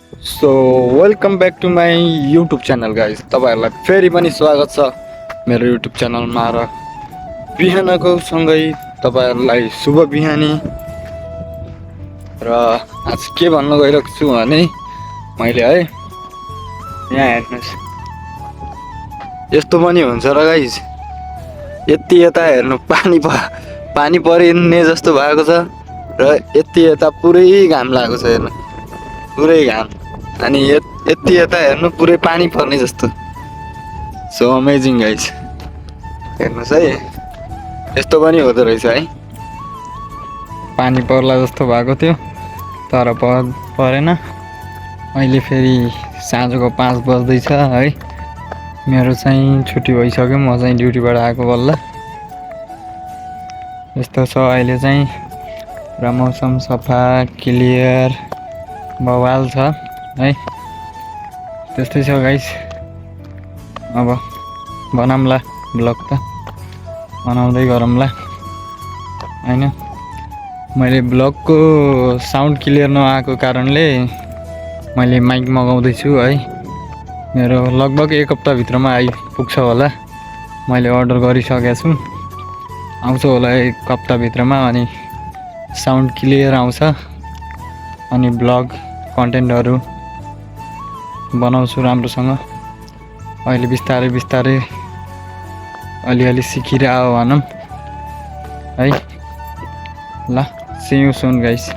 So welcome back to my YouTube channel guys. तपाईँहरूलाई फेरि पनि स्वागत छ मेरो युट्युब च्यानलमा। र बिहानको सँगै तपाईँहरूलाई शुभ बिहानी। र आज के भन्न गइरहेको छु भने मैले है यहाँ हेर्नुहोस्, यस्तो पनि हुन्छ र गाइज। यति यता हेर्नु पानी परिने जस्तो भएको छ र यति यता पुरै घाम लागेको छ। हेर्नु पुरै घाम, अनि यति यता हेर्नु पुरै पानी पर्ने जस्तो। सो अमेजिङ गाइज, हेर्नुहोस् है, यस्तो पनि हुँदो रहेछ है। पानी पर्ला जस्तो भएको थियो तर परेन। अहिले फेरि साँझको 5 बज्दैछ है। मेरो चाहिँ छुट्टी भइसक्यो, म चाहिँ ड्युटीबाट आएको बल्ल। यस्तो छ अहिले चाहिँ, र मौसम सफा क्लियर बवाल छ है। त्यस्तै छ गाइस। अब बनाउँला ब्लग त बनाउँदै गरौँला हैन। मैले ब्लगको साउन्ड क्लियर नआएको कारणले मैले माइक मगाउँदैछु है। मेरो लगभग 1 हप्ताभित्रमा आइपुग्छ होला। मैले अर्डर गरिसकेको छु, आउँछ होला 1 हप्ताभित्रमा। अनि साउन्ड क्लियर आउँछ अनि ब्लग कन्टेन्टहरू बनाउँछु राम्रोसँग। अहिले बिस्तारै अलिअलि सिकिरह भनौँ है। ल, सी यू सुन गाइस।